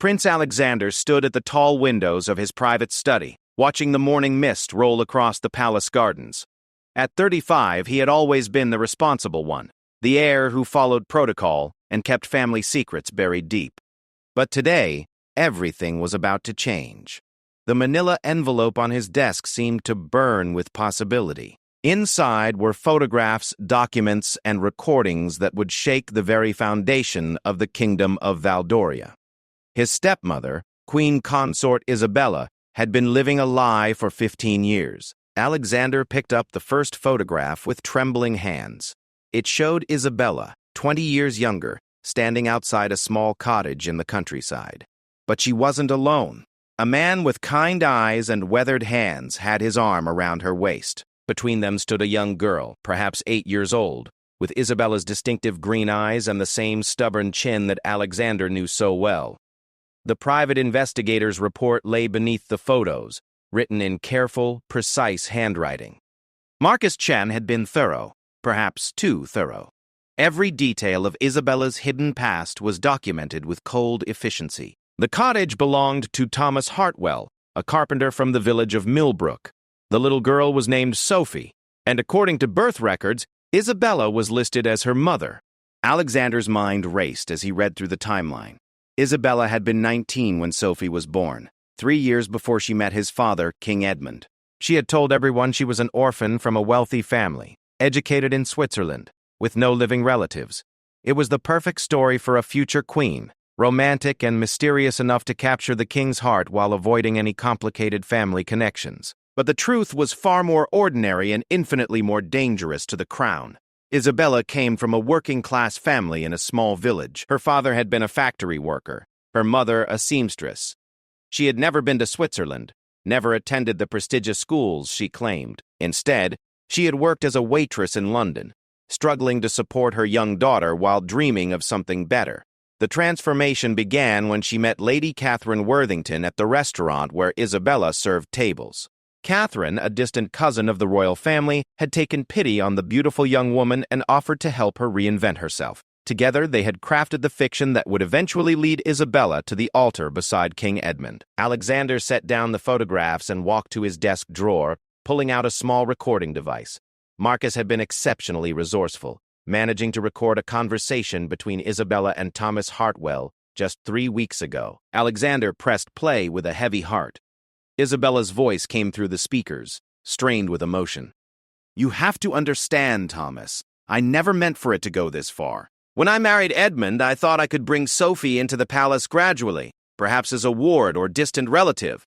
Prince Alexander stood at the tall windows of his private study, watching the morning mist roll across the palace gardens. At 35, he had always been the responsible one, the heir who followed protocol and kept family secrets buried deep. But today, everything was about to change. The manila envelope on his desk seemed to burn with possibility. Inside were photographs, documents, and recordings that would shake the very foundation of the kingdom of Valdoria. His stepmother, Queen Consort Isabella, had been living a lie for 15 years. Alexander picked up the first photograph with trembling hands. It showed Isabella, 20 years younger, standing outside a small cottage in the countryside. But she wasn't alone. A man with kind eyes and weathered hands had his arm around her waist. Between them stood a young girl, perhaps 8 years old, with Isabella's distinctive green eyes and the same stubborn chin that Alexander knew so well. The private investigator's report lay beneath the photos, written in careful, precise handwriting. Marcus Chen had been thorough, perhaps too thorough. Every detail of Isabella's hidden past was documented with cold efficiency. The cottage belonged to Thomas Hartwell, a carpenter from the village of Millbrook. The little girl was named Sophie, and according to birth records, Isabella was listed as her mother. Alexander's mind raced as he read through the timeline. Isabella had been 19 when Sophie was born, 3 years before she met his father, King Edmund. She had told everyone she was an orphan from a wealthy family, educated in Switzerland, with no living relatives. It was the perfect story for a future queen, romantic and mysterious enough to capture the king's heart while avoiding any complicated family connections. But the truth was far more ordinary and infinitely more dangerous to the crown. Isabella came from a working-class family in a small village. Her father had been a factory worker, her mother a seamstress. She had never been to Switzerland, never attended the prestigious schools she claimed. Instead, she had worked as a waitress in London, struggling to support her young daughter while dreaming of something better. The transformation began when she met Lady Catherine Worthington at the restaurant where Isabella served tables. Catherine, a distant cousin of the royal family, had taken pity on the beautiful young woman and offered to help her reinvent herself. Together, they had crafted the fiction that would eventually lead Isabella to the altar beside King Edmund. Alexander set down the photographs and walked to his desk drawer, pulling out a small recording device. Marcus had been exceptionally resourceful, managing to record a conversation between Isabella and Thomas Hartwell just 3 weeks ago. Alexander pressed play with a heavy heart. Isabella's voice came through the speakers, strained with emotion. "You have to understand, Thomas. I never meant for it to go this far. When I married Edmund, I thought I could bring Sophie into the palace gradually, perhaps as a ward or distant relative."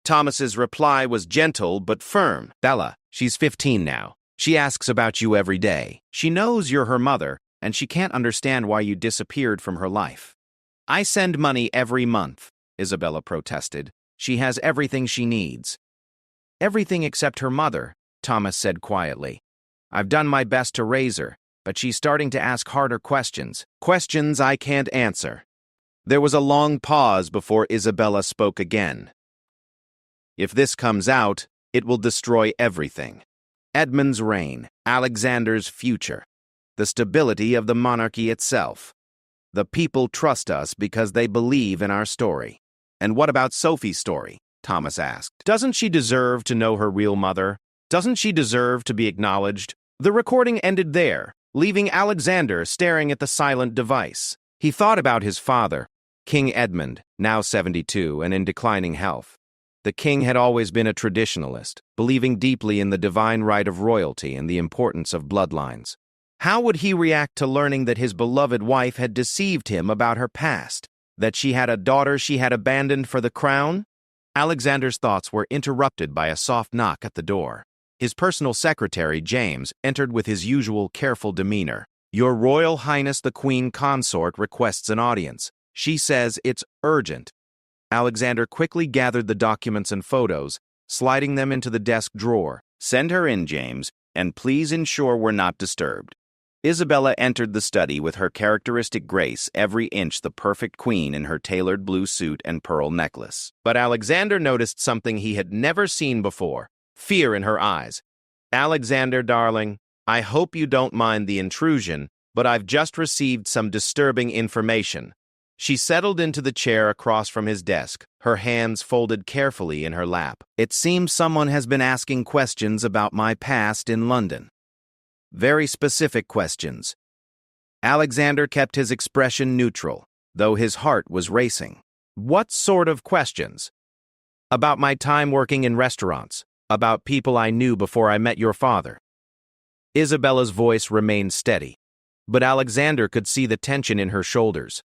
Thomas's reply was gentle but firm. "Bella, she's 15 now. She asks about you every day. She knows you're her mother, and she can't understand why you disappeared from her life." "I send money every month," Isabella protested. "She has everything she needs." "Everything except her mother," Thomas said quietly. "I've done my best to raise her, but she's starting to ask harder questions. Questions I can't answer." There was a long pause before Isabella spoke again. "If this comes out, it will destroy everything. Edmund's reign, Alexander's future, the stability of the monarchy itself. The people trust us because they believe in our story." "And what about Sophie's story?" Thomas asked. "Doesn't she deserve to know her real mother? Doesn't she deserve to be acknowledged?" The recording ended there, leaving Alexander staring at the silent device. He thought about his father, King Edmund, now 72 and in declining health. The king had always been a traditionalist, believing deeply in the divine right of royalty and the importance of bloodlines. How would he react to learning that his beloved wife had deceived him about her past? That she had a daughter she had abandoned for the crown? Alexander's thoughts were interrupted by a soft knock at the door. His personal secretary, James, entered with his usual careful demeanor. "Your Royal Highness the Queen Consort requests an audience. She says it's urgent." Alexander quickly gathered the documents and photos, sliding them into the desk drawer. "Send her in, James, and please ensure we're not disturbed." Isabella entered the study with her characteristic grace, every inch the perfect queen in her tailored blue suit and pearl necklace. But Alexander noticed something he had never seen before: fear in her eyes. "Alexander, darling, I hope you don't mind the intrusion, but I've just received some disturbing information." She settled into the chair across from his desk, her hands folded carefully in her lap. It seems someone has been asking questions about my past in London. Very specific questions. Alexander kept his expression neutral, though his heart was racing. What sort of questions? About my time working in restaurants, about people I knew before I met your father. Isabella's voice remained steady, but Alexander could see the tension in her shoulders.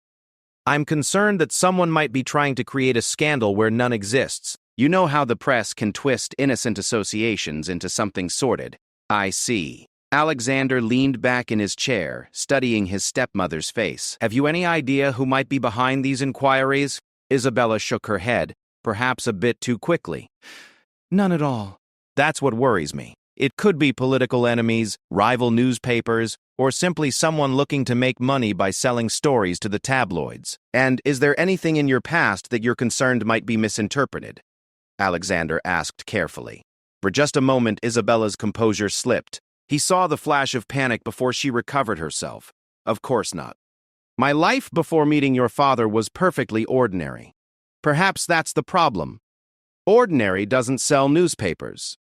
I'm concerned that someone might be trying to create a scandal where none exists. You know how the press can twist innocent associations into something sordid. I see. Alexander leaned back in his chair, studying his stepmother's face. Have you any idea who might be behind these inquiries? Isabella shook her head, perhaps a bit too quickly. None at all. That's what worries me. It could be political enemies, rival newspapers, or simply someone looking to make money by selling stories to the tabloids. And is there anything in your past that you're concerned might be misinterpreted? Alexander asked carefully. For just a moment, Isabella's composure slipped. He saw the flash of panic before she recovered herself. Of course not. My life before meeting your father was perfectly ordinary. Perhaps that's the problem. Ordinary doesn't sell newspapers.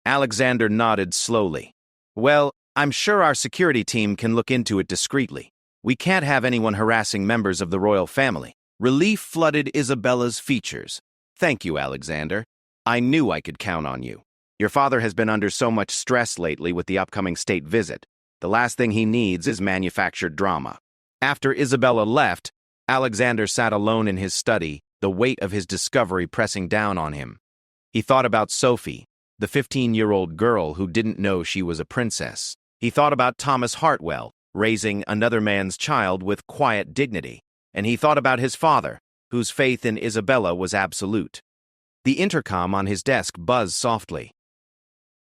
Alexander nodded slowly. Well, I'm sure our security team can look into it discreetly. We can't have anyone harassing members of the royal family. Relief flooded Isabella's features. Thank you, Alexander. I knew I could count on you. Your father has been under so much stress lately with the upcoming state visit. The last thing he needs is manufactured drama. After Isabella left, Alexander sat alone in his study, the weight of his discovery pressing down on him. He thought about Sophie, the 15-year-old girl who didn't know she was a princess. He thought about Thomas Hartwell, raising another man's child with quiet dignity. And he thought about his father, whose faith in Isabella was absolute. The intercom on his desk buzzed softly.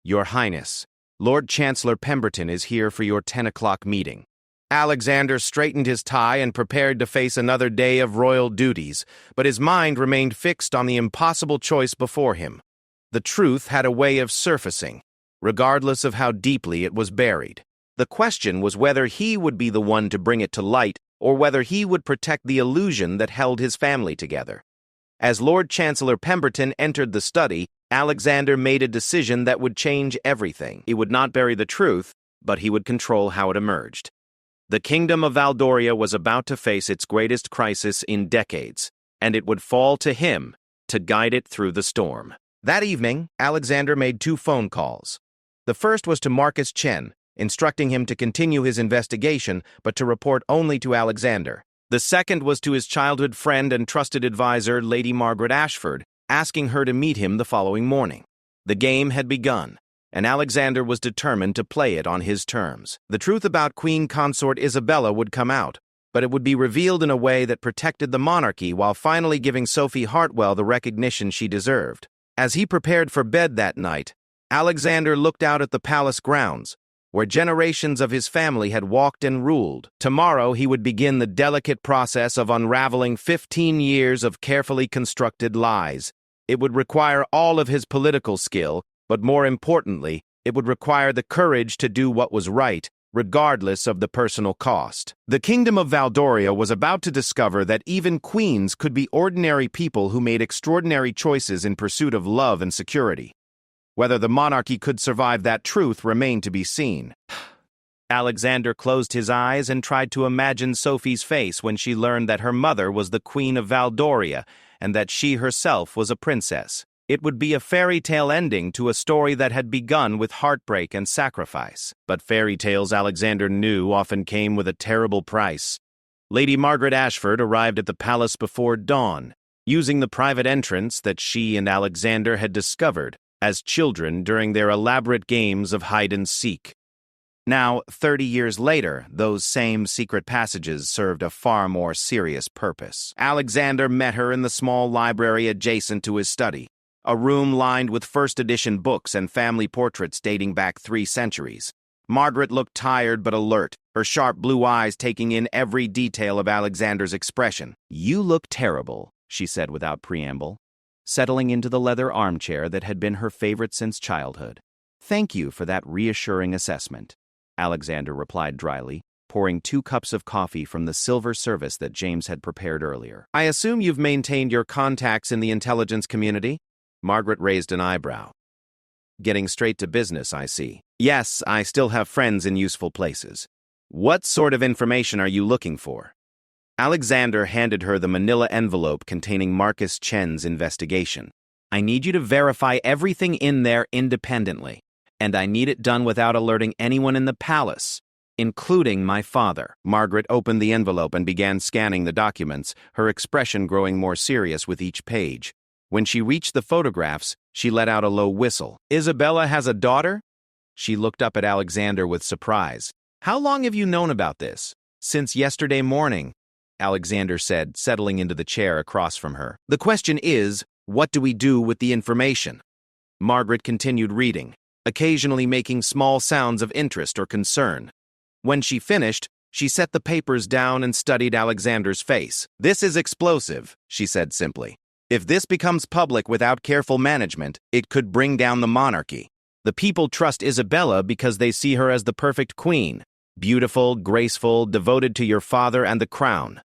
Your Highness, Lord Chancellor Pemberton is here for your 10 o'clock meeting. Alexander straightened his tie and prepared to face another day of royal duties, but his mind remained fixed on the impossible choice before him. The truth had a way of surfacing, regardless of how deeply it was buried. The question was whether he would be the one to bring it to light or whether he would protect the illusion that held his family together. As Lord Chancellor Pemberton entered the study, Alexander made a decision that would change everything. He would not bury the truth, but he would control how it emerged. The kingdom of Valdoria was about to face its greatest crisis in decades, and it would fall to him to guide it through the storm. That evening, Alexander made 2 phone calls. The first was to Marcus Chen, instructing him to continue his investigation, but to report only to Alexander. The second was to his childhood friend and trusted advisor, Lady Margaret Ashford, asking her to meet him the following morning. The game had begun, and Alexander was determined to play it on his terms. The truth about Queen Consort Isabella would come out, but it would be revealed in a way that protected the monarchy while finally giving Sophie Hartwell the recognition she deserved. As he prepared for bed that night, Alexander looked out at the palace grounds, where generations of his family had walked and ruled. Tomorrow he would begin the delicate process of unraveling 15 years of carefully constructed lies. It would require all of his political skill, but more importantly, it would require the courage to do what was right, regardless of the personal cost. The kingdom of Valdoria was about to discover that even queens could be ordinary people who made extraordinary choices in pursuit of love and security. Whether the monarchy could survive that truth remained to be seen. Alexander closed his eyes and tried to imagine Sophie's face when she learned that her mother was the Queen of Valdoria and that she herself was a princess. It would be a fairy tale ending to a story that had begun with heartbreak and sacrifice. But fairy tales, Alexander knew, often came with a terrible price. Lady Margaret Ashford arrived at the palace before dawn, using the private entrance that she and Alexander had discovered as children during their elaborate games of hide-and-seek. Now, 30 years later, those same secret passages served a far more serious purpose. Alexander met her in the small library adjacent to his study, a room lined with first-edition books and family portraits dating back 3 centuries. Margaret looked tired but alert, her sharp blue eyes taking in every detail of Alexander's expression. "You look terrible," she said without preamble, settling into the leather armchair that had been her favorite since childhood. "Thank you for that reassuring assessment," Alexander replied dryly. pouring 2 cups of coffee from the silver service that James had prepared earlier. I assume you've maintained your contacts in the intelligence community? Margaret raised an eyebrow. Getting straight to business, I see. Yes, I still have friends in useful places. What sort of information are you looking for? Alexander handed her the manila envelope containing Marcus Chen's investigation. I need you to verify everything in there independently, and I need it done without alerting anyone in the palace, including my father. Margaret opened the envelope and began scanning the documents, her expression growing more serious with each page. When she reached the photographs, she let out a low whistle. Isabella has a daughter? She looked up at Alexander with surprise. How long have you known about this? Since yesterday morning, Alexander said, settling into the chair across from her. The question is, what do we do with the information? Margaret continued reading, occasionally making small sounds of interest or concern. When she finished, she set the papers down and studied Alexander's face. This is explosive, she said simply. If this becomes public without careful management, it could bring down the monarchy. The people trust Isabella because they see her as the perfect queen, beautiful, graceful, devoted to your father and the crown.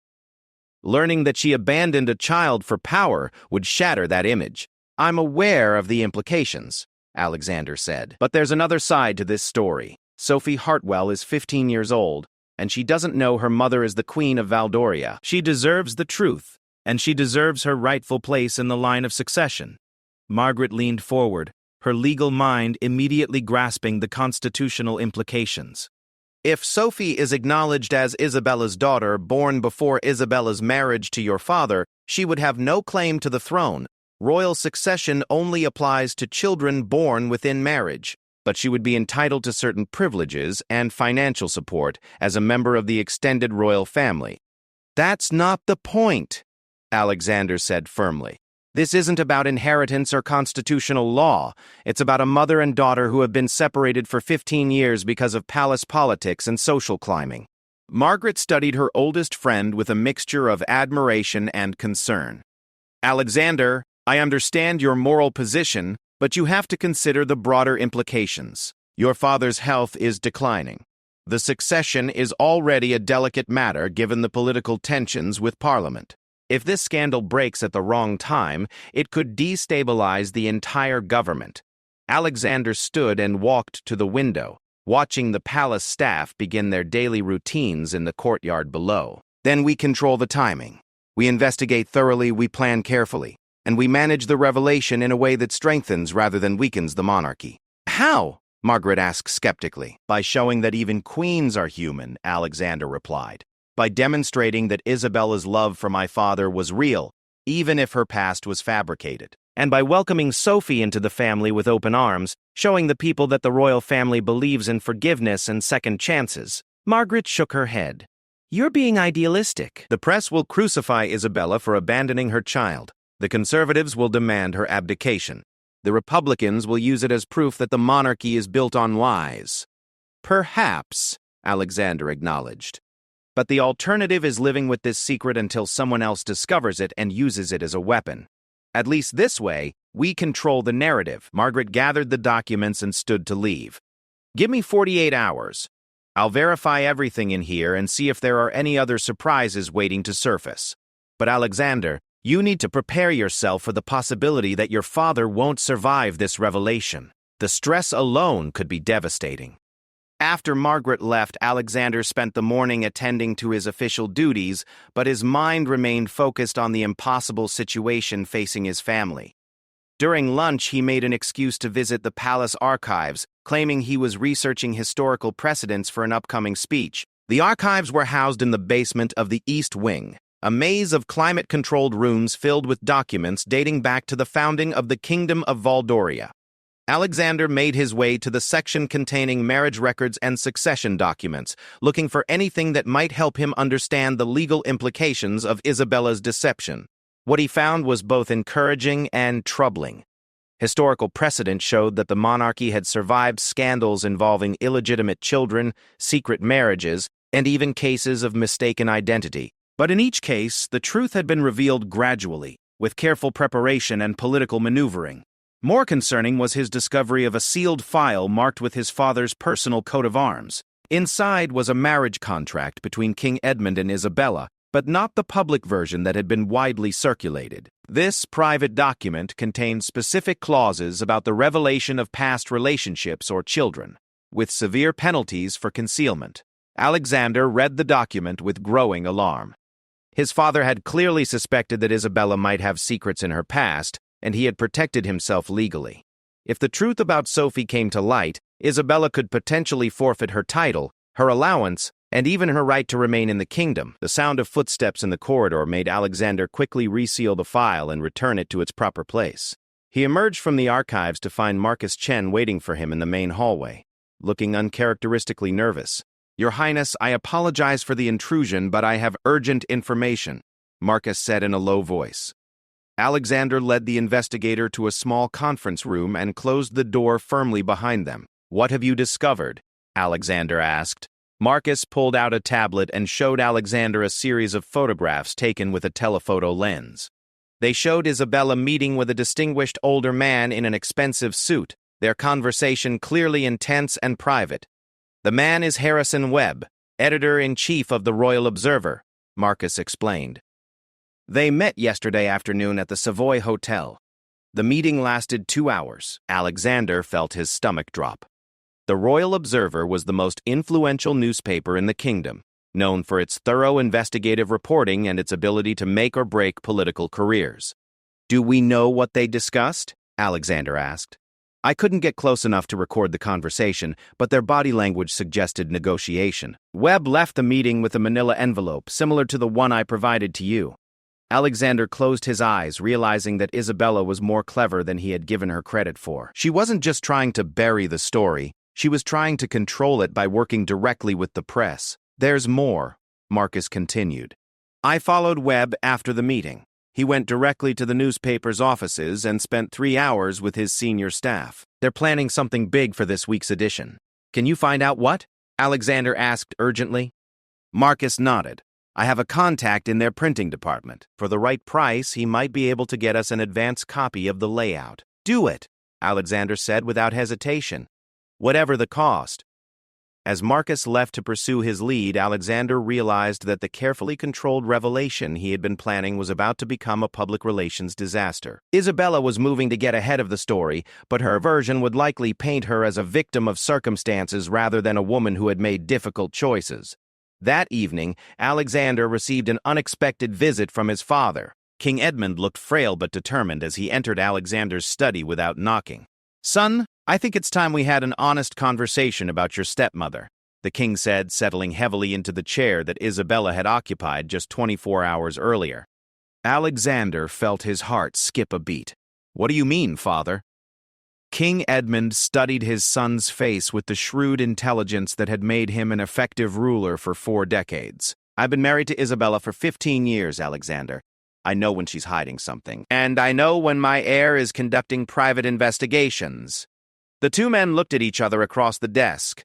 Learning that she abandoned a child for power would shatter that image. I'm aware of the implications, Alexander said. But there's another side to this story. Sophie Hartwell is 15 years old, and she doesn't know her mother is the Queen of Valdoria. She deserves the truth, and she deserves her rightful place in the line of succession. Margaret leaned forward, her legal mind immediately grasping the constitutional implications. If Sophie is acknowledged as Isabella's daughter born before Isabella's marriage to your father, she would have no claim to the throne. Royal succession only applies to children born within marriage, but she would be entitled to certain privileges and financial support as a member of the extended royal family. That's not the point, Alexander said firmly. This isn't about inheritance or constitutional law. It's about a mother and daughter who have been separated for 15 years because of palace politics and social climbing. Margaret studied her oldest friend with a mixture of admiration and concern. Alexander, I understand your moral position, but you have to consider the broader implications. Your father's health is declining. The succession is already a delicate matter given the political tensions with Parliament. If this scandal breaks at the wrong time, it could destabilize the entire government. Alexander stood and walked to the window, watching the palace staff begin their daily routines in the courtyard below. Then we control the timing. We investigate thoroughly, we plan carefully, and we manage the revelation in a way that strengthens rather than weakens the monarchy. How? Margaret asked skeptically. By showing that even queens are human, Alexander replied. By demonstrating that Isabella's love for my father was real, even if her past was fabricated. And by welcoming Sophie into the family with open arms, showing the people that the royal family believes in forgiveness and second chances. Margaret shook her head. You're being idealistic. The press will crucify Isabella for abandoning her child. The conservatives will demand her abdication. The Republicans will use it as proof that the monarchy is built on lies. Perhaps, Alexander acknowledged. But the alternative is living with this secret until someone else discovers it and uses it as a weapon. At least this way, we control the narrative. Margaret gathered the documents and stood to leave. Give me 48 hours. I'll verify everything in here and see if there are any other surprises waiting to surface. But Alexander, you need to prepare yourself for the possibility that your father won't survive this revelation. The stress alone could be devastating. After Margaret left, Alexander spent the morning attending to his official duties, but his mind remained focused on the impossible situation facing his family. During lunch, he made an excuse to visit the palace archives, claiming he was researching historical precedents for an upcoming speech. The archives were housed in the basement of the East Wing, a maze of climate-controlled rooms filled with documents dating back to the founding of the Kingdom of Valdoria. Alexander made his way to the section containing marriage records and succession documents, looking for anything that might help him understand the legal implications of Isabella's deception. What he found was both encouraging and troubling. Historical precedent showed that the monarchy had survived scandals involving illegitimate children, secret marriages, and even cases of mistaken identity. But in each case, the truth had been revealed gradually, with careful preparation and political maneuvering. More concerning was his discovery of a sealed file marked with his father's personal coat of arms. Inside was a marriage contract between King Edmund and Isabella, but not the public version that had been widely circulated. This private document contained specific clauses about the revelation of past relationships or children, with severe penalties for concealment. Alexander read the document with growing alarm. His father had clearly suspected that Isabella might have secrets in her past, and he had protected himself legally. If the truth about Sophie came to light, Isabella could potentially forfeit her title, her allowance, and even her right to remain in the kingdom. The sound of footsteps in the corridor made Alexander quickly reseal the file and return it to its proper place. He emerged from the archives to find Marcus Chen waiting for him in the main hallway, looking uncharacteristically nervous. "Your Highness, I apologize for the intrusion, but I have urgent information," Marcus said in a low voice. Alexander led the investigator to a small conference room and closed the door firmly behind them. "What have you discovered?" Alexander asked. Marcus pulled out a tablet and showed Alexander a series of photographs taken with a telephoto lens. They showed Isabella meeting with a distinguished older man in an expensive suit, their conversation clearly intense and private. "The man is Harrison Webb, editor-in-chief of the Royal Observer," Marcus explained. "They met yesterday afternoon at the Savoy Hotel. The meeting lasted 2 hours." Alexander felt his stomach drop. The Royal Observer was the most influential newspaper in the kingdom, known for its thorough investigative reporting and its ability to make or break political careers. "Do we know what they discussed?" Alexander asked. "I couldn't get close enough to record the conversation, but their body language suggested negotiation. Webb left the meeting with a manila envelope similar to the one I provided to you." Alexander closed his eyes, realizing that Isabella was more clever than he had given her credit for. She wasn't just trying to bury the story, she was trying to control it by working directly with the press. "There's more," Marcus continued. "I followed Webb after the meeting. He went directly to the newspaper's offices and spent 3 hours with his senior staff. They're planning something big for this week's edition." "Can you find out what?" Alexander asked urgently. Marcus nodded. "I have a contact in their printing department. For the right price, he might be able to get us an advance copy of the layout." "Do it," Alexander said without hesitation. "Whatever the cost." As Marcus left to pursue his lead, Alexander realized that the carefully controlled revelation he had been planning was about to become a public relations disaster. Isabella was moving to get ahead of the story, but her version would likely paint her as a victim of circumstances rather than a woman who had made difficult choices. That evening, Alexander received an unexpected visit from his father. King Edmund looked frail but determined as he entered Alexander's study without knocking. "Son, I think it's time we had an honest conversation about your stepmother," the king said, settling heavily into the chair that Isabella had occupied just 24 hours earlier. Alexander felt his heart skip a beat. "What do you mean, father?" King Edmund studied his son's face with the shrewd intelligence that had made him an effective ruler for 4 decades. "I've been married to Isabella for 15 years, Alexander. I know when she's hiding something, and I know when my heir is conducting private investigations." The two men looked at each other across the desk.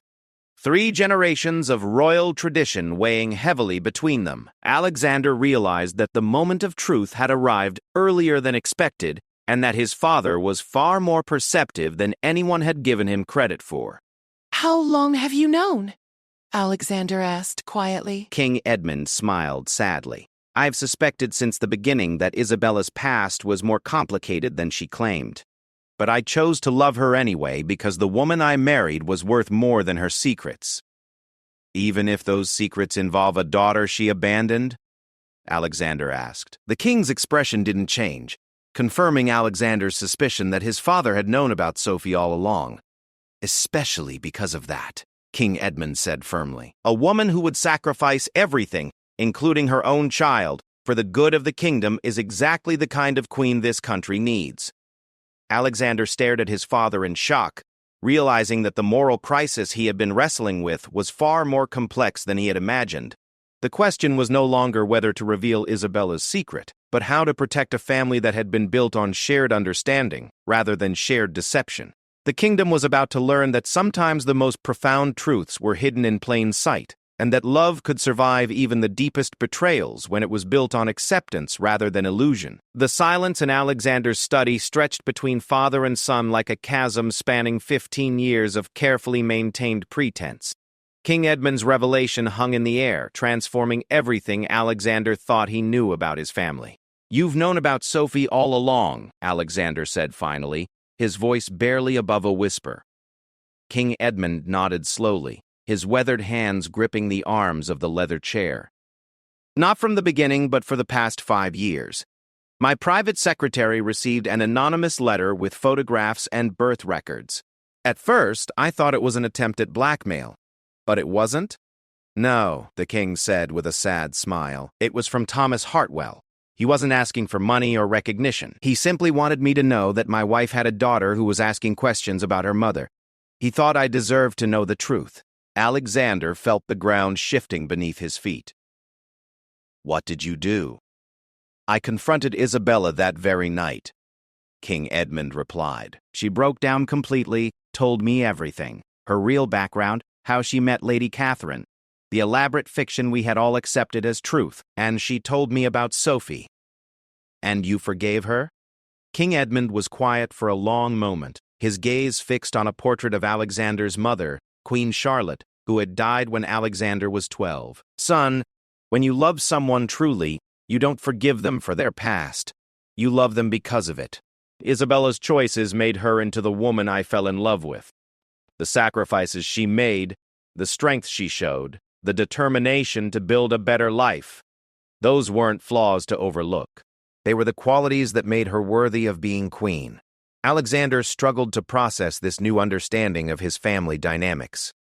3 generations of royal tradition weighing heavily between them. Alexander realized that the moment of truth had arrived earlier than expected, and that his father was far more perceptive than anyone had given him credit for. "How long have you known?" Alexander asked quietly. King Edmund smiled sadly. "I've suspected since the beginning that Isabella's past was more complicated than she claimed. But I chose to love her anyway because the woman I married was worth more than her secrets." "Even if those secrets involve a daughter she abandoned?" Alexander asked. The king's expression didn't change, confirming Alexander's suspicion that his father had known about Sophie all along. "Especially because of that," King Edmund said firmly. "A woman who would sacrifice everything, including her own child, for the good of the kingdom is exactly the kind of queen this country needs." Alexander stared at his father in shock, realizing that the moral crisis he had been wrestling with was far more complex than he had imagined. The question was no longer whether to reveal Isabella's secret, but how to protect a family that had been built on shared understanding rather than shared deception. The kingdom was about to learn that sometimes the most profound truths were hidden in plain sight, and that love could survive even the deepest betrayals when it was built on acceptance rather than illusion. The silence in Alexander's study stretched between father and son like a chasm spanning 15 years of carefully maintained pretense. King Edmund's revelation hung in the air, transforming everything Alexander thought he knew about his family. "You've known about Sophie all along," Alexander said finally, his voice barely above a whisper. King Edmund nodded slowly, his weathered hands gripping the arms of the leather chair. "Not from the beginning, but for the past 5 years. My private secretary received an anonymous letter with photographs and birth records. At first, I thought it was an attempt at blackmail. But it wasn't?" "No," the king said with a sad smile. "It was from Thomas Hartwell. He wasn't asking for money or recognition. He simply wanted me to know that my wife had a daughter who was asking questions about her mother. He thought I deserved to know the truth." Alexander felt the ground shifting beneath his feet. "What did you do?" "I confronted Isabella that very night," King Edmund replied. "She broke down completely, told me everything. Her real background, how she met Lady Catherine, the elaborate fiction we had all accepted as truth, and she told me about Sophie." "And you forgave her?" King Edmund was quiet for a long moment, his gaze fixed on a portrait of Alexander's mother, Queen Charlotte, who had died when Alexander was 12. "Son, when you love someone truly, you don't forgive them for their past. You love them because of it. Isabella's choices made her into the woman I fell in love with. The sacrifices she made, the strength she showed, the determination to build a better life. Those weren't flaws to overlook. They were the qualities that made her worthy of being queen." Alexander struggled to process this new understanding of his family dynamics.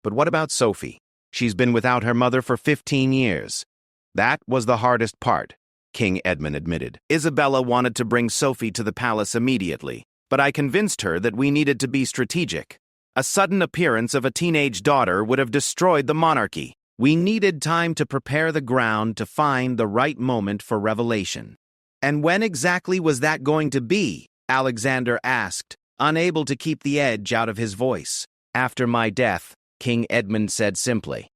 "But what about Sophie? She's been without her mother for 15 years. "That was the hardest part," King Edmund admitted. "Isabella wanted to bring Sophie to the palace immediately, but I convinced her that we needed to be strategic. A sudden appearance of a teenage daughter would have destroyed the monarchy. We needed time to prepare the ground to find the right moment for revelation." "And when exactly was that going to be?" Alexander asked, unable to keep the edge out of his voice. "After my death," King Edmund said simply.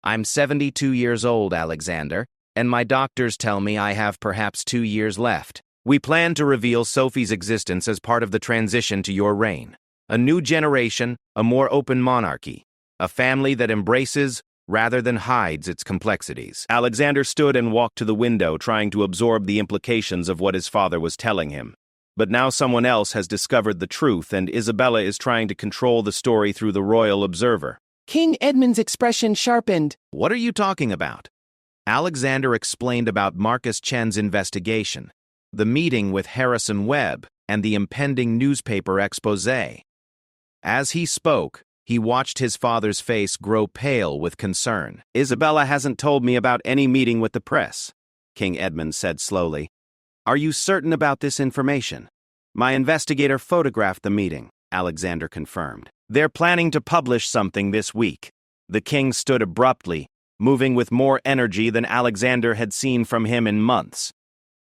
"I'm 72 years old, Alexander, and my doctors tell me I have perhaps 2 years left. We plan to reveal Sophie's existence as part of the transition to your reign. A new generation, a more open monarchy, a family that embraces rather than hides its complexities." Alexander stood and walked to the window, trying to absorb the implications of what his father was telling him. But now someone else has discovered the truth, and Isabella is trying to control the story through the royal observer. King Edmund's expression sharpened. "What are you talking about?" Alexander explained about Marcus Chen's investigation, the meeting with Harrison Webb, and the impending newspaper exposé. As he spoke, he watched his father's face grow pale with concern. "Isabella hasn't told me about any meeting with the press," King Edmund said slowly. "Are you certain about this information?" "My investigator photographed the meeting," Alexander confirmed. "They're planning to publish something this week." The king stood abruptly, moving with more energy than Alexander had seen from him in months.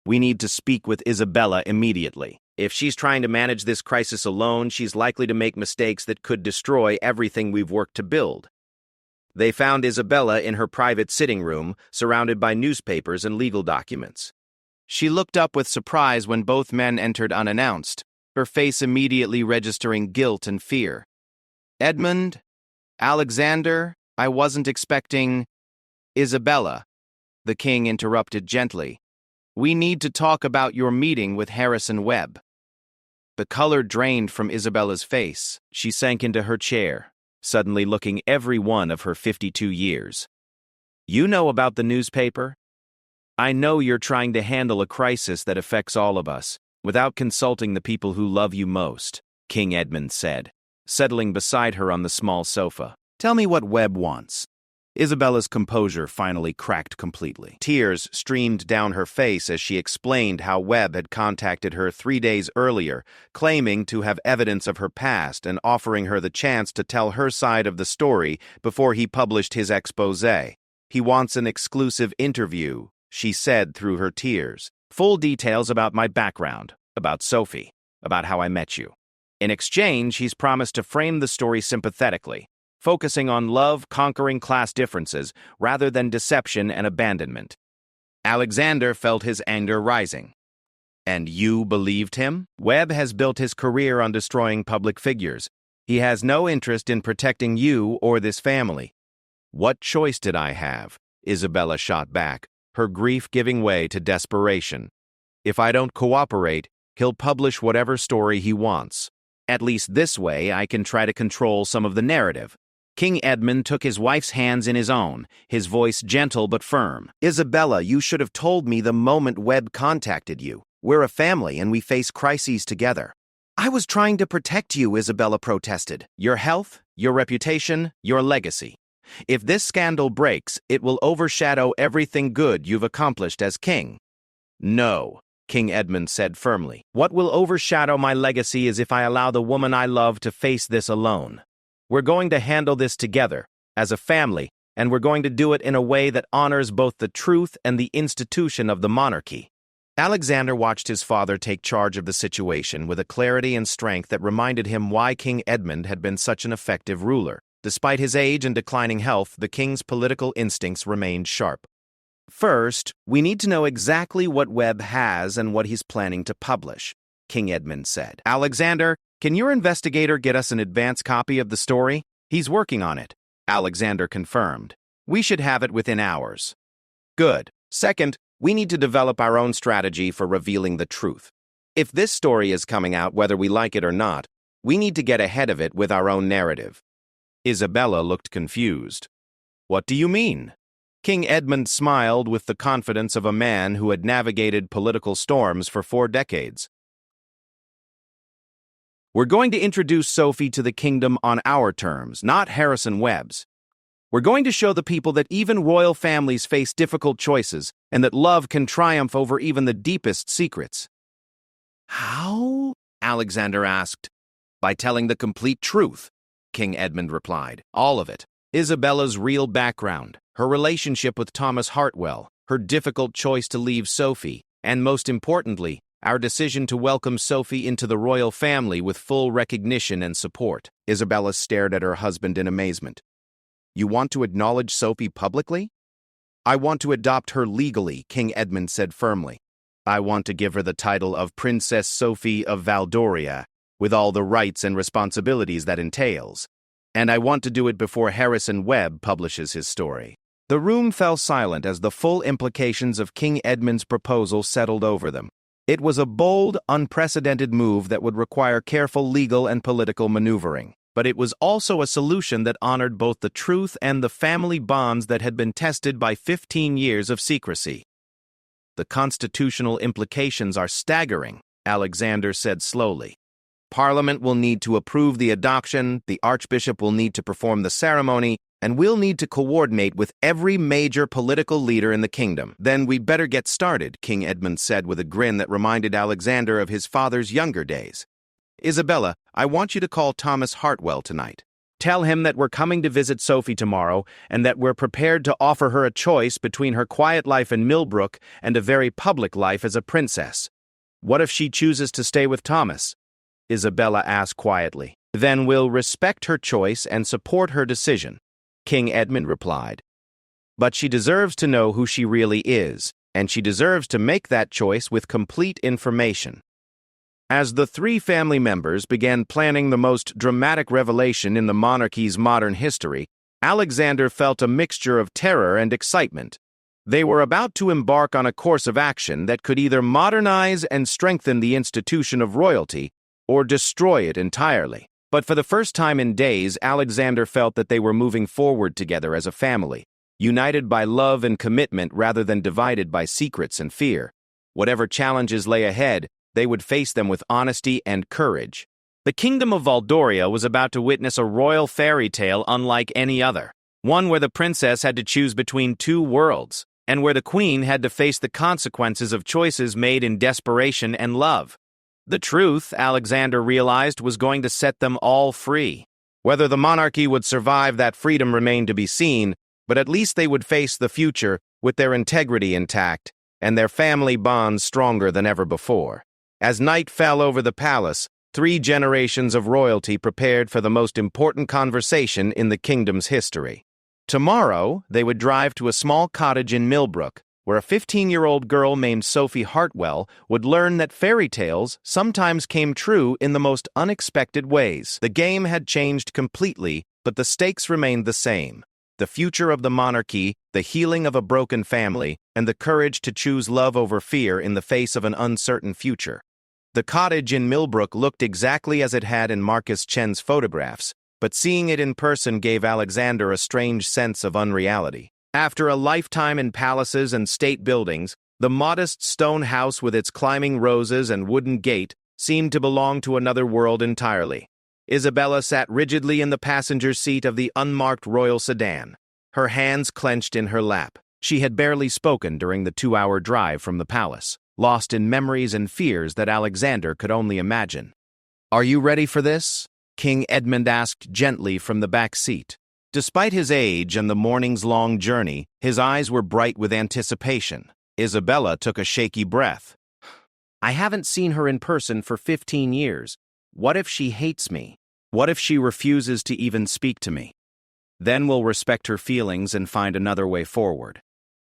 "We need to speak with Isabella immediately. If she's trying to manage this crisis alone, she's likely to make mistakes that could destroy everything we've worked to build." They found Isabella in her private sitting room, surrounded by newspapers and legal documents. She looked up with surprise when both men entered unannounced, her face immediately registering guilt and fear. "Edmund? Alexander? I wasn't expecting—" "Isabella," the king interrupted gently. "We need to talk about your meeting with Harrison Webb." The color drained from Isabella's face. She sank into her chair, suddenly looking every one of her 52 years. "You know about the newspaper? I know you're trying to handle a crisis that affects all of us, without consulting the people who love you most," King Edmund said, settling beside her on the small sofa. "Tell me what Webb wants." Isabella's composure finally cracked completely. Tears streamed down her face as she explained how Webb had contacted her 3 days earlier, claiming to have evidence of her past and offering her the chance to tell her side of the story before he published his exposé. "He wants an exclusive interview," she said through her tears. "Full details about my background, about Sophie, about how I met you. In exchange, he's promised to frame the story sympathetically, focusing on love conquering class differences rather than deception and abandonment." Alexander felt his anger rising. "And you believed him? Webb has built his career on destroying public figures. He has no interest in protecting you or this family. What choice did I have? Isabella shot back, her grief giving way to desperation. If I don't cooperate, he'll publish whatever story he wants. At least this way I can try to control some of the narrative. King Edmund took his wife's hands in his own, his voice gentle but firm. Isabella, you should have told me the moment Webb contacted you. We're a family and we face crises together. I was trying to protect you, Isabella protested. Your health, your reputation, your legacy. If this scandal breaks, it will overshadow everything good you've accomplished as king. No, King Edmund said firmly. What will overshadow my legacy is if I allow the woman I love to face this alone. We're going to handle this together, as a family, and we're going to do it in a way that honors both the truth and the institution of the monarchy. Alexander watched his father take charge of the situation with a clarity and strength that reminded him why King Edmund had been such an effective ruler. Despite his age and declining health, the king's political instincts remained sharp. First, we need to know exactly what Webb has and what he's planning to publish, King Edmund said. Alexander, can your investigator get us an advance copy of the story? He's working on it, Alexander confirmed. We should have it within hours. Good. Second, we need to develop our own strategy for revealing the truth. If this story is coming out whether we like it or not, we need to get ahead of it with our own narrative. Isabella looked confused. What do you mean? King Edmund smiled with the confidence of a man who had navigated political storms for 4 decades. We're going to introduce Sophie to the kingdom on our terms, not Harrison Webb's. We're going to show the people that even royal families face difficult choices and that love can triumph over even the deepest secrets. How? Alexander asked. By telling the complete truth, King Edmund replied. All of it. Isabella's real background, her relationship with Thomas Hartwell, her difficult choice to leave Sophie, and most importantly, our decision to welcome Sophie into the royal family with full recognition and support. Isabella stared at her husband in amazement. You want to acknowledge Sophie publicly? I want to adopt her legally, King Edmund said firmly. I want to give her the title of Princess Sophie of Valdoria, with all the rights and responsibilities that entails. And I want to do it before Harrison Webb publishes his story. The room fell silent as the full implications of King Edmund's proposal settled over them. It was a bold, unprecedented move that would require careful legal and political maneuvering. But it was also a solution that honored both the truth and the family bonds that had been tested by 15 years of secrecy. The constitutional implications are staggering, Alexander said slowly. Parliament will need to approve the adoption, the Archbishop will need to perform the ceremony, and we'll need to coordinate with every major political leader in the kingdom. Then we'd better get started, King Edmund said with a grin that reminded Alexander of his father's younger days. Isabella, I want you to call Thomas Hartwell tonight. Tell him that we're coming to visit Sophie tomorrow and that we're prepared to offer her a choice between her quiet life in Millbrook and a very public life as a princess. What if she chooses to stay with Thomas? Isabella asked quietly. Then we'll respect her choice and support her decision, King Edmund replied. But she deserves to know who she really is, and she deserves to make that choice with complete information. As the 3 family members began planning the most dramatic revelation in the monarchy's modern history, Alexander felt a mixture of terror and excitement. They were about to embark on a course of action that could either modernize and strengthen the institution of royalty or destroy it entirely. But for the first time in days, Alexander felt that they were moving forward together as a family, united by love and commitment rather than divided by secrets and fear. Whatever challenges lay ahead, they would face them with honesty and courage. The kingdom of Valdoria was about to witness a royal fairy tale unlike any other, one where the princess had to choose between 2 worlds, and where the queen had to face the consequences of choices made in desperation and love. The truth, Alexander realized, was going to set them all free. Whether the monarchy would survive that freedom remained to be seen, but at least they would face the future with their integrity intact and their family bonds stronger than ever before. As night fell over the palace, 3 generations of royalty prepared for the most important conversation in the kingdom's history. Tomorrow, they would drive to a small cottage in Millbrook, where a 15-year-old girl named Sophie Hartwell would learn that fairy tales sometimes came true in the most unexpected ways. The game had changed completely, but the stakes remained the same. the future of the monarchy, the healing of a broken family, and the courage to choose love over fear in the face of an uncertain future. The cottage in Millbrook looked exactly as it had in Marcus Chen's photographs, but seeing it in person gave Alexander a strange sense of unreality. After a lifetime in palaces and state buildings, the modest stone house with its climbing roses and wooden gate seemed to belong to another world entirely. Isabella sat rigidly in the passenger seat of the unmarked royal sedan, her hands clenched in her lap. She had barely spoken during the 2-hour drive from the palace, lost in memories and fears that Alexander could only imagine. "Are you ready for this?" King Edmund asked gently from the back seat. Despite his age and the morning's long journey, his eyes were bright with anticipation. Isabella took a shaky breath. "I haven't seen her in person for 15 years. What if she hates me? What if she refuses to even speak to me? Then we'll respect her feelings and find another way forward,"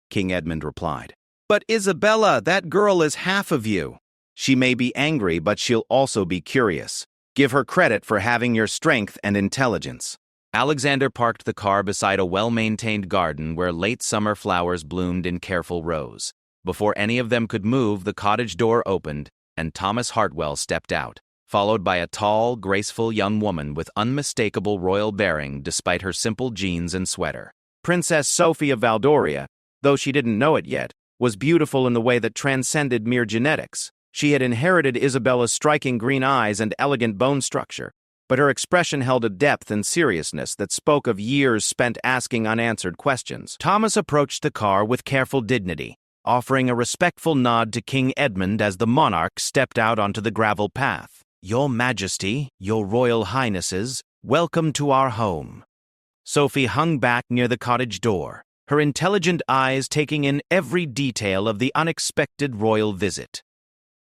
King Edmund replied. "But Isabella, that girl is half of you. She may be angry, but she'll also be curious. Give her credit for having your strength and intelligence." Alexander parked the car beside a well-maintained garden where late summer flowers bloomed in careful rows. Before any of them could move, the cottage door opened, and Thomas Hartwell stepped out, followed by a tall, graceful young woman with unmistakable royal bearing despite her simple jeans and sweater. Princess Sophie of Valdoria, though she didn't know it yet, was beautiful in the way that transcended mere genetics. She had inherited Isabella's striking green eyes and elegant bone structure, but her expression held a depth and seriousness that spoke of years spent asking unanswered questions. Thomas approached the car with careful dignity, offering a respectful nod to King Edmund as the monarch stepped out onto the gravel path. "Your Majesty, your Royal Highnesses, welcome to our home." Sophie hung back near the cottage door, her intelligent eyes taking in every detail of the unexpected royal visit.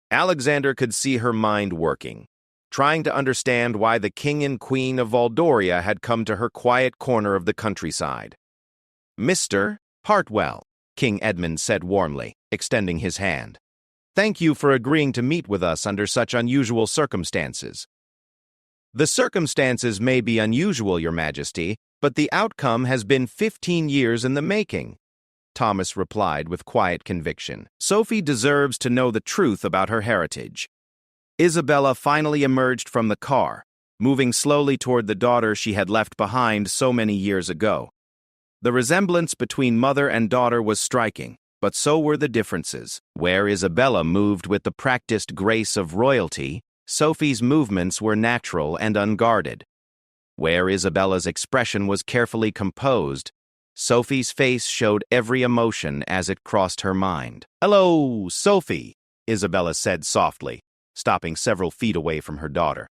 Alexander could see her mind working, trying to understand why the King and Queen of Valdoria had come to her quiet corner of the countryside. "Mr. Hartwell," King Edmund said warmly, extending his hand. "Thank you for agreeing to meet with us under such unusual circumstances." "The circumstances may be unusual, Your Majesty, but the outcome has been 15 years in the making," Thomas replied with quiet conviction. "Sophie deserves to know the truth about her heritage." Isabella finally emerged from the car, moving slowly toward the daughter she had left behind so many years ago. The resemblance between mother and daughter was striking, but so were the differences. Where Isabella moved with the practiced grace of royalty, Sophie's movements were natural and unguarded. Where Isabella's expression was carefully composed, Sophie's face showed every emotion as it crossed her mind. "Hello, Sophie," Isabella said softly, stopping several feet away from her daughter.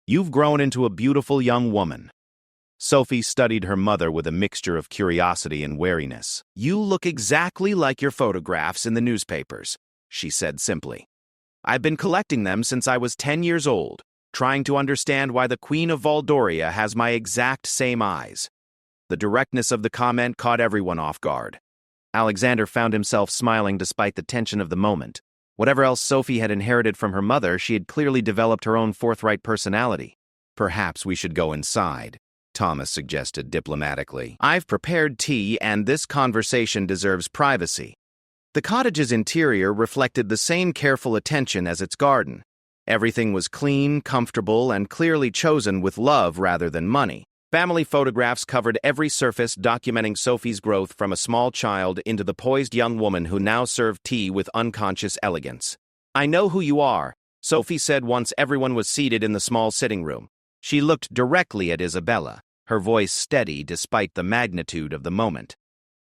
"You've grown into a beautiful young woman." Sophie studied her mother with a mixture of curiosity and wariness. "You look exactly like your photographs in the newspapers," she said simply. "I've been collecting them since I was 10 years old, trying to understand why the Queen of Valdoria has my exact same eyes." The directness of the comment caught everyone off guard. Alexander found himself smiling despite the tension of the moment. Whatever else Sophie had inherited from her mother, she had clearly developed her own forthright personality. "Perhaps we should go inside," Thomas suggested diplomatically. "I've prepared tea, and this conversation deserves privacy." The cottage's interior reflected the same careful attention as its garden. Everything was clean, comfortable, and clearly chosen with love rather than money. Family photographs covered every surface, documenting Sophie's growth from a small child into the poised young woman who now served tea with unconscious elegance. "I know who you are," Sophie said once everyone was seated in the small sitting room. She looked directly at Isabella, her voice steady despite the magnitude of the moment.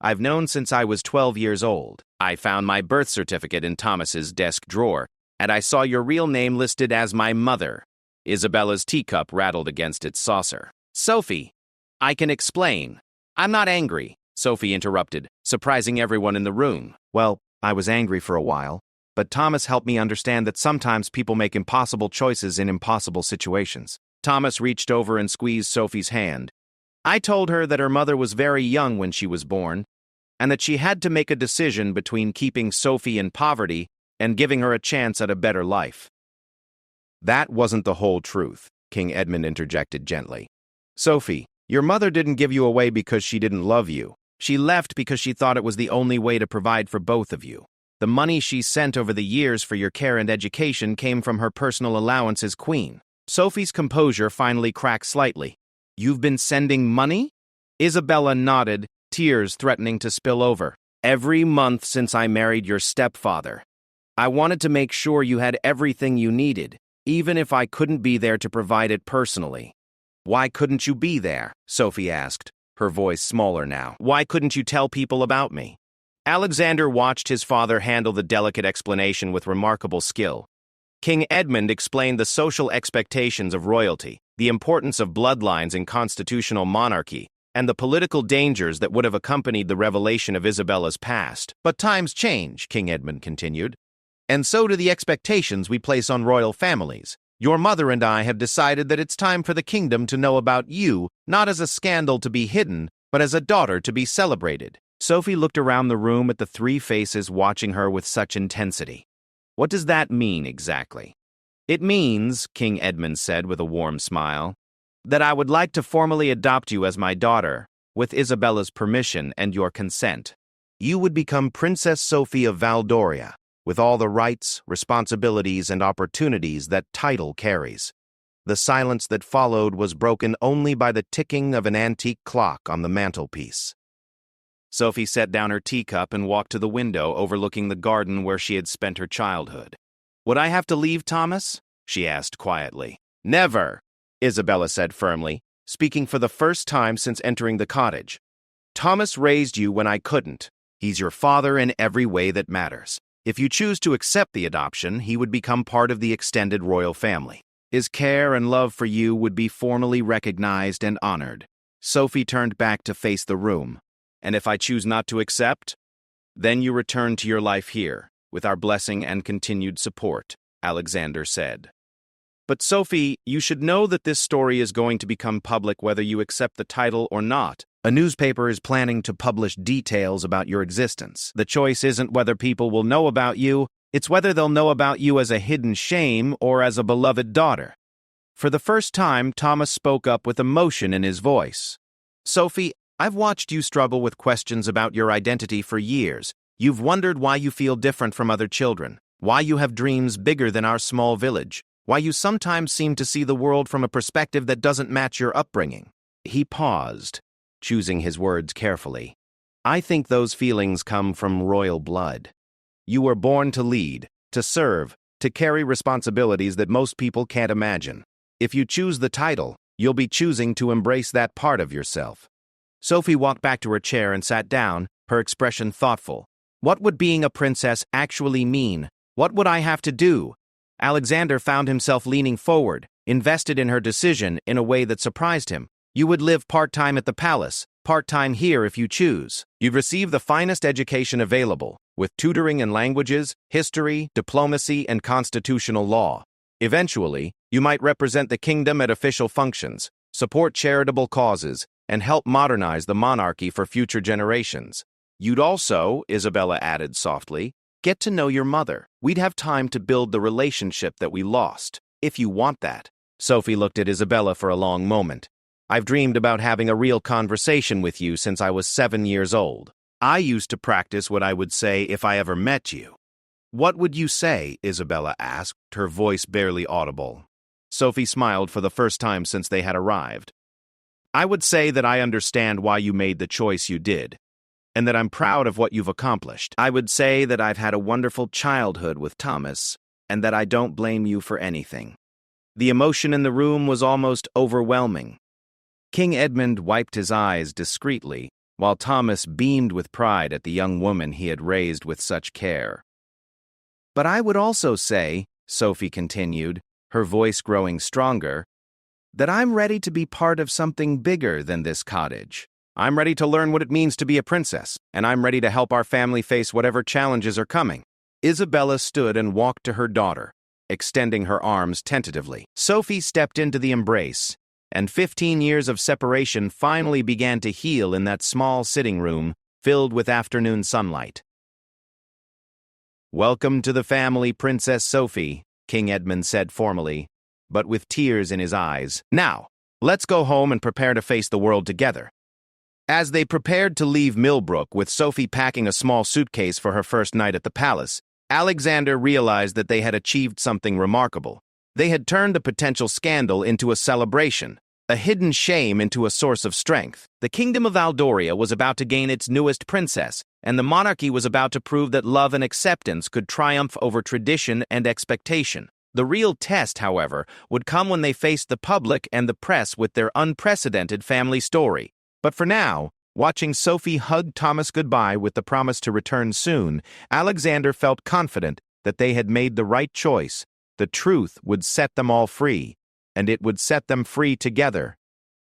"I've known since I was 12 years old. I found my birth certificate in Thomas's desk drawer, and I saw your real name listed as my mother." Isabella's teacup rattled against its saucer. "Sophie, I can explain." "I'm not angry," Sophie interrupted, surprising everyone in the room. "Well, I was angry for a while, but Thomas helped me understand that sometimes people make impossible choices in impossible situations." Thomas reached over and squeezed Sophie's hand. "I told her that her mother was very young when she was born, and that she had to make a decision between keeping Sophie in poverty and giving her a chance at a better life." "That wasn't the whole truth," King Edmund interjected gently. "Sophie, Your mother didn't give you away because she didn't love you. She left because she thought it was the only way to provide for both of you. The money she sent over the years for your care and education came from her personal allowance as queen. Sophie's composure finally cracked slightly. You've been sending money? Isabella nodded, tears threatening to spill over. Every month since I married your stepfather. I wanted to make sure you had everything you needed, even if I couldn't be there to provide it personally. Why couldn't you be there? Sophie asked, her voice smaller now. Why couldn't you tell people about me? Alexander watched his father handle the delicate explanation with remarkable skill. King Edmund explained the social expectations of royalty, the importance of bloodlines in constitutional monarchy, and the political dangers that would have accompanied the revelation of Isabella's past. But times change, King Edmund continued. And so do the expectations we place on royal families. Your mother and I have decided that it's time for the kingdom to know about you, not as a scandal to be hidden, but as a daughter to be celebrated. Sophie looked around the room at the three faces watching her with such intensity. What does that mean exactly? It means, King Edmund said with a warm smile, that I would like to formally adopt you as my daughter, with Isabella's permission and your consent. You would become Princess Sophie of Valdoria, with all the rights, responsibilities, and opportunities that title carries. The silence that followed was broken only by the ticking of an antique clock on the mantelpiece. Sophie set down her teacup and walked to the window overlooking the garden where she had spent her childhood. Would I have to leave, Thomas? She asked quietly. Never, Isabella said firmly, speaking for the first time since entering the cottage. Thomas raised you when I couldn't. He's your father in every way that matters. If you choose to accept the adoption, he would become part of the extended royal family. His care and love for you would be formally recognized and honored. Sophie turned back to face the room. And if I choose not to accept? Then you return to your life here, with our blessing and continued support, Alexander said. But Sophie, you should know that this story is going to become public whether you accept the title or not. A newspaper is planning to publish details about your existence. The choice isn't whether people will know about you, it's whether they'll know about you as a hidden shame or as a beloved daughter. For the first time, Thomas spoke up with emotion in his voice. Sophie, I've watched you struggle with questions about your identity for years. You've wondered why you feel different from other children, why you have dreams bigger than our small village, why you sometimes seem to see the world from a perspective that doesn't match your upbringing. He paused, choosing his words carefully. I think those feelings come from royal blood. You were born to lead, to serve, to carry responsibilities that most people can't imagine. If you choose the title, you'll be choosing to embrace that part of yourself. Sophie walked back to her chair and sat down, her expression thoughtful. What would being a princess actually mean? What would I have to do? Alexander found himself leaning forward, invested in her decision in a way that surprised him. You would live part-time at the palace, part-time here if you choose. You'd receive the finest education available, with tutoring in languages, history, diplomacy, and constitutional law. Eventually, you might represent the kingdom at official functions, support charitable causes, and help modernize the monarchy for future generations. You'd also, Isabella added softly, get to know your mother. We'd have time to build the relationship that we lost, if you want that. Sophie looked at Isabella for a long moment. I've dreamed about having a real conversation with you since I was 7 years old. I used to practice what I would say if I ever met you. What would you say? Isabella asked, her voice barely audible. Sophie smiled for the first time since they had arrived. I would say that I understand why you made the choice you did, and that I'm proud of what you've accomplished. I would say that I've had a wonderful childhood with Thomas, and that I don't blame you for anything. The emotion in the room was almost overwhelming. King Edmund wiped his eyes discreetly, while Thomas beamed with pride at the young woman he had raised with such care. But I would also say, Sophie continued, her voice growing stronger, that I'm ready to be part of something bigger than this cottage. I'm ready to learn what it means to be a princess, and I'm ready to help our family face whatever challenges are coming. Isabella stood and walked to her daughter, extending her arms tentatively. Sophie stepped into the embrace, and 15 years of separation finally began to heal in that small sitting room filled with afternoon sunlight. Welcome to the family, Princess Sophie, King Edmund said formally, but with tears in his eyes. Now, Let's go home and prepare to face the world together." As they prepared to leave Millbrook, with Sophie packing a small suitcase for her first night at the palace, Alexander realized that they had achieved something remarkable. They had turned a potential scandal into a celebration, a hidden shame into a source of strength. The kingdom of Valdoria was about to gain its newest princess, and the monarchy was about to prove that love and acceptance could triumph over tradition and expectation. The real test, however, would come when they faced the public and the press with their unprecedented family story. But for now, watching Sophie hug Thomas goodbye with the promise to return soon, Alexander felt confident that they had made the right choice. The truth would set them all free, and it would set them free together.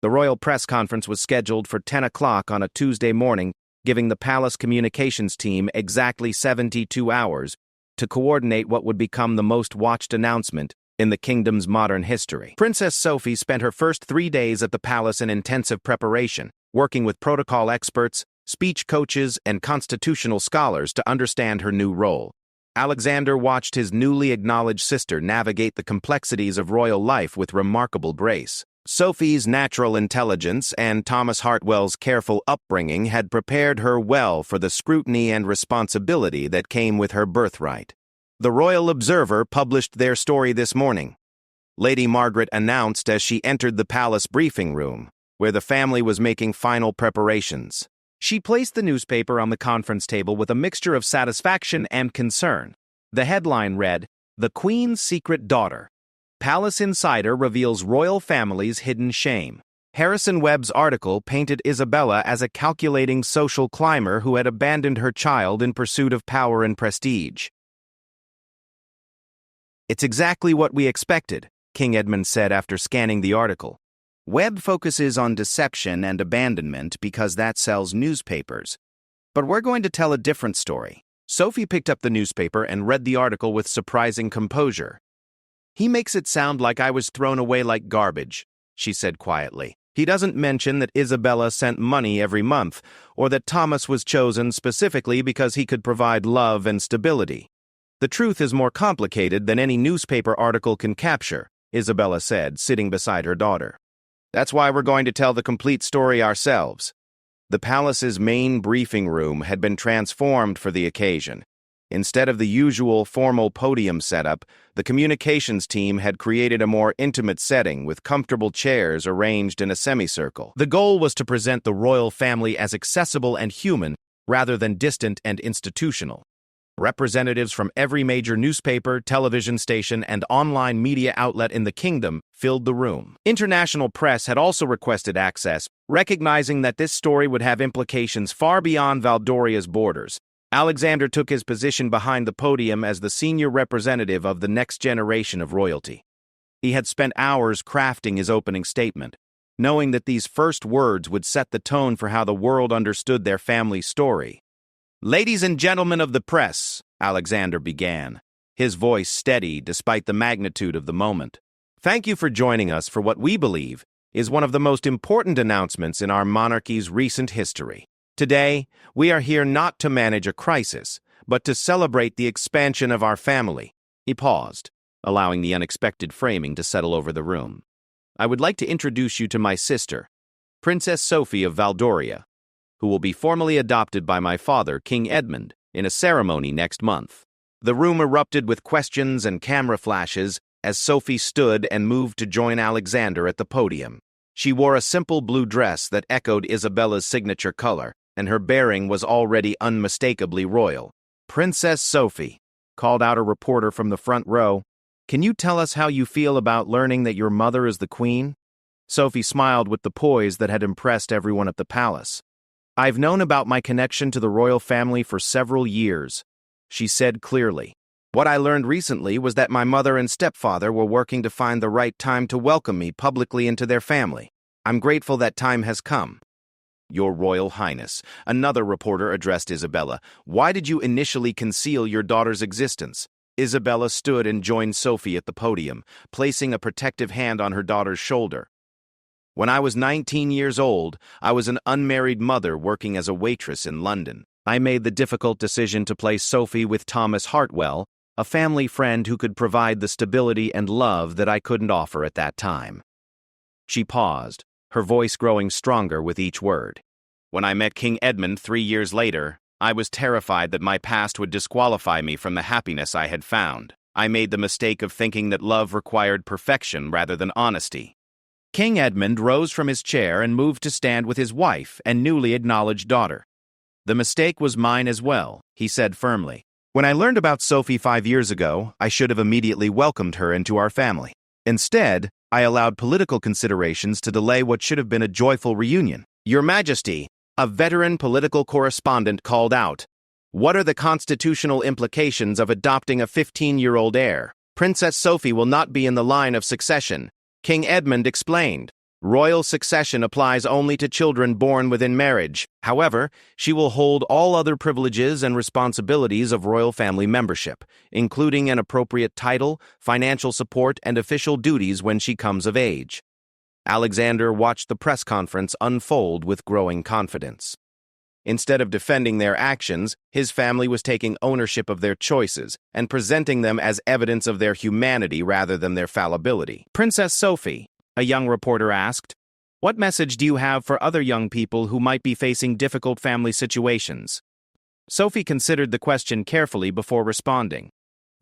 The royal press conference was scheduled for 10 o'clock on a Tuesday morning, giving the palace communications team exactly 72 hours to coordinate what would become the most watched announcement in the kingdom's modern history. Princess Sophie spent her first 3 days at the palace in intensive preparation, working with protocol experts, speech coaches, and constitutional scholars to understand her new role. Alexander watched his newly acknowledged sister navigate the complexities of royal life with remarkable grace. Sophie's natural intelligence and Thomas Hartwell's careful upbringing had prepared her well for the scrutiny and responsibility that came with her birthright. The Royal Observer published their story this morning. Lady Margaret announced as she entered the palace briefing room, where the family was making final preparations. She placed the newspaper on the conference table with a mixture of satisfaction and concern. The headline read, "The Queen's Secret Daughter. Palace Insider Reveals Royal Family's Hidden Shame." Harrison Webb's article painted Isabella as a calculating social climber who had abandoned her child in pursuit of power and prestige. "It's exactly what we expected," King Edmund said after scanning the article. "Webb focuses on deception and abandonment because that sells newspapers. But we're going to tell a different story." Sophie picked up the newspaper and read the article with surprising composure. "He makes it sound like I was thrown away like garbage," she said quietly. "He doesn't mention that Isabella sent money every month, or that Thomas was chosen specifically because he could provide love and stability. The truth is more complicated than any newspaper article can capture," Isabella said, sitting beside her daughter. "That's why we're going to tell the complete story ourselves." The palace's main briefing room had been transformed for the occasion. Instead of the usual formal podium setup, the communications team had created a more intimate setting with comfortable chairs arranged in a semicircle. The goal was to present the royal family as accessible and human rather than distant and institutional. Representatives from every major newspaper, television station, and online media outlet in the kingdom filled the room. International press had also requested access, recognizing that this story would have implications far beyond Valdoria's borders. Alexander took his position behind the podium as the senior representative of the next generation of royalty. He had spent hours crafting his opening statement, knowing that these first words would set the tone for how the world understood their family story. "Ladies and gentlemen of the press," Alexander began, his voice steady despite the magnitude of the moment. "Thank you for joining us for what we believe is one of the most important announcements in our monarchy's recent history. Today, we are here not to manage a crisis, but to celebrate the expansion of our family." He paused, allowing the unexpected framing to settle over the room. "I would like to introduce you to my sister, Princess Sophie of Valdoria, who will be formally adopted by my father, King Edmund, in a ceremony next month." The room erupted with questions and camera flashes as Sophie stood and moved to join Alexander at the podium. She wore a simple blue dress that echoed Isabella's signature color, and her bearing was already unmistakably royal. "Princess Sophie," called out a reporter from the front row, "can you tell us how you feel about learning that your mother is the queen?" Sophie smiled with the poise that had impressed everyone at the palace. "I've known about my connection to the royal family for several years," she said clearly. "What I learned recently was that my mother and stepfather were working to find the right time to welcome me publicly into their family. I'm grateful that time has come." "Your Royal Highness," another reporter addressed Isabella, "why did you initially conceal your daughter's existence?" Isabella stood and joined Sophie at the podium, placing a protective hand on her daughter's shoulder. "When I was 19 years old, I was an unmarried mother working as a waitress in London. I made the difficult decision to place Sophie with Thomas Hartwell, a family friend who could provide the stability and love that I couldn't offer at that time." She paused, her voice growing stronger with each word. When I met King Edmund 3 years later, I was terrified that my past would disqualify me from the happiness I had found. I made the mistake of thinking that love required perfection rather than honesty. King Edmund rose from his chair and moved to stand with his wife and newly acknowledged daughter. "The mistake was mine as well," he said firmly. "When I learned about Sophie 5 years ago, I should have immediately welcomed her into our family. Instead, I allowed political considerations to delay what should have been a joyful reunion." "Your Majesty," a veteran political correspondent called out, "what are the constitutional implications of adopting a 15-year-old heir? Princess Sophie will not be in the line of succession." King Edmund explained, "Royal succession applies only to children born within marriage. However, she will hold all other privileges and responsibilities of royal family membership, including an appropriate title, financial support, and official duties when she comes of age." Alexander watched the press conference unfold with growing confidence. Instead of defending their actions, his family was taking ownership of their choices and presenting them as evidence of their humanity rather than their fallibility. "Princess Sophie," a young reporter asked, "what message do you have for other young people who might be facing difficult family situations?" Sophie considered the question carefully before responding.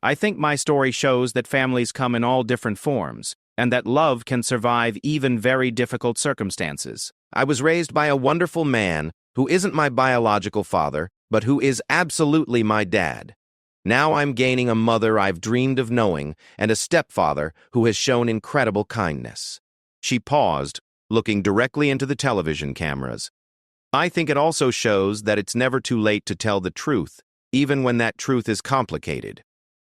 "I think my story shows that families come in all different forms, and that love can survive even very difficult circumstances. I was raised by a wonderful man who isn't my biological father, but who is absolutely my dad. Now I'm gaining a mother I've dreamed of knowing and a stepfather who has shown incredible kindness." She paused, looking directly into the television cameras. "I think it also shows that it's never too late to tell the truth, even when that truth is complicated."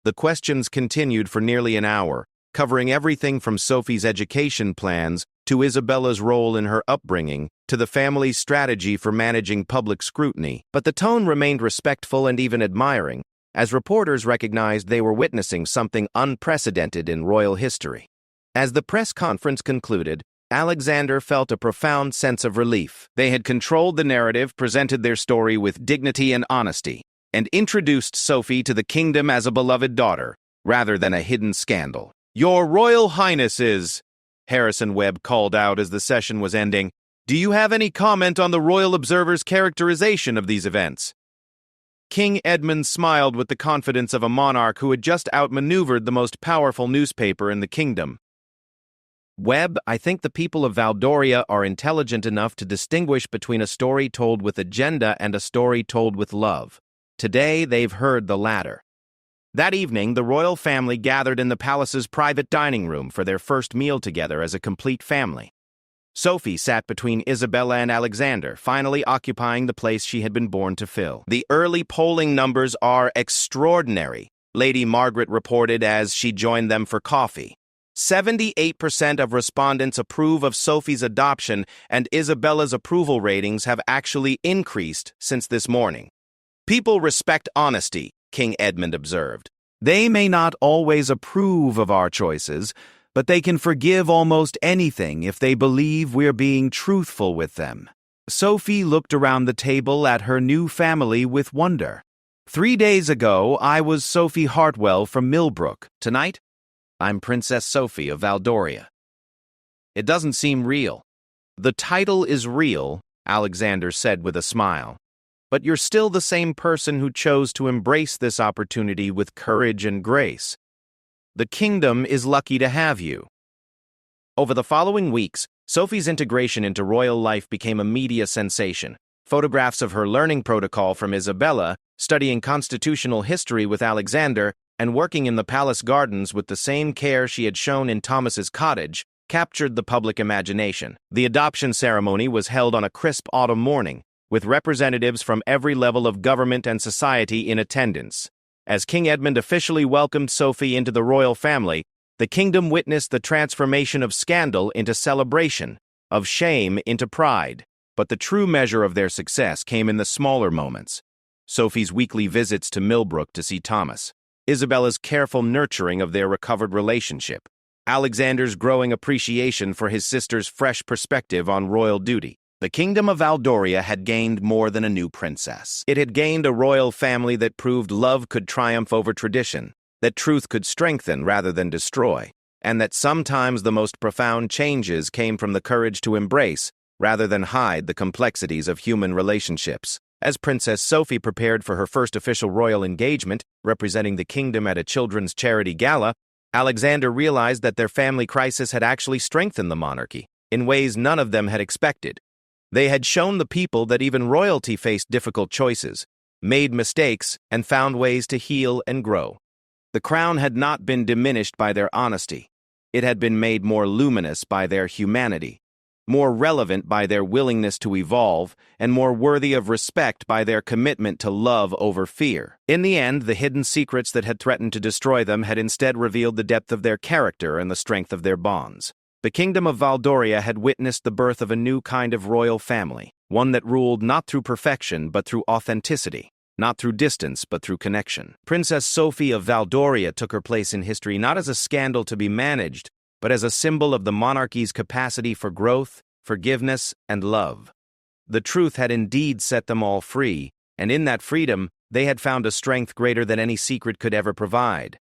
The questions continued for nearly an hour, covering everything from Sophie's education plans to Isabella's role in her upbringing to the family's strategy for managing public scrutiny. But the tone remained respectful and even admiring, as reporters recognized they were witnessing something unprecedented in royal history. As the press conference concluded, Alexander felt a profound sense of relief. They had controlled the narrative, presented their story with dignity and honesty, and introduced Sophie to the kingdom as a beloved daughter, rather than a hidden scandal. "Your Royal Highnesses," Harrison Webb called out as the session was ending, "do you have any comment on the royal observer's characterization of these events?" King Edmund smiled with the confidence of a monarch who had just outmaneuvered the most powerful newspaper in the kingdom. "Webb, I think the people of Valdoria are intelligent enough to distinguish between a story told with agenda and a story told with love. Today, they've heard the latter." That evening, the royal family gathered in the palace's private dining room for their first meal together as a complete family. Sophie sat between Isabella and Alexander, finally occupying the place she had been born to fill. "The early polling numbers are extraordinary," Lady Margaret reported as she joined them for coffee. 78% of respondents approve of Sophie's adoption, and Isabella's approval ratings have actually increased since this morning. "People respect honesty," King Edmund observed. "They may not always approve of our choices, but they can forgive almost anything if they believe we're being truthful with them." Sophie looked around the table at her new family with wonder. "3 days ago, I was Sophie Hartwell from Millbrook. Tonight, I'm Princess Sophie of Valdoria." "It doesn't seem real." "The title is real," Alexander said with a smile. "But you're still the same person who chose to embrace this opportunity with courage and grace. The kingdom is lucky to have you." Over the following weeks, Sophie's integration into royal life became a media sensation. Photographs of her learning protocol from Isabella, studying constitutional history with Alexander, and working in the palace gardens with the same care she had shown in Thomas's cottage, captured the public imagination. The adoption ceremony was held on a crisp autumn morning, with representatives from every level of government and society in attendance. As King Edmund officially welcomed Sophie into the royal family, the kingdom witnessed the transformation of scandal into celebration, of shame into pride. But the true measure of their success came in the smaller moments. Sophie's weekly visits to Millbrook to see Thomas, Isabella's careful nurturing of their recovered relationship, Alexander's growing appreciation for his sister's fresh perspective on royal duty. The kingdom of Valdoria had gained more than a new princess. It had gained a royal family that proved love could triumph over tradition, that truth could strengthen rather than destroy, and that sometimes the most profound changes came from the courage to embrace, rather than hide, the complexities of human relationships. As Princess Sophie prepared for her first official royal engagement, representing the kingdom at a children's charity gala, Alexander realized that their family crisis had actually strengthened the monarchy, in ways none of them had expected. They had shown the people that even royalty faced difficult choices, made mistakes, and found ways to heal and grow. The crown had not been diminished by their honesty. It had been made more luminous by their humanity, more relevant by their willingness to evolve, and more worthy of respect by their commitment to love over fear. In the end, the hidden secrets that had threatened to destroy them had instead revealed the depth of their character and the strength of their bonds. The kingdom of Valdoria had witnessed the birth of a new kind of royal family, one that ruled not through perfection but through authenticity, not through distance but through connection. Princess Sophie of Valdoria took her place in history not as a scandal to be managed, but as a symbol of the monarchy's capacity for growth, forgiveness, and love. The truth had indeed set them all free, and in that freedom, they had found a strength greater than any secret could ever provide.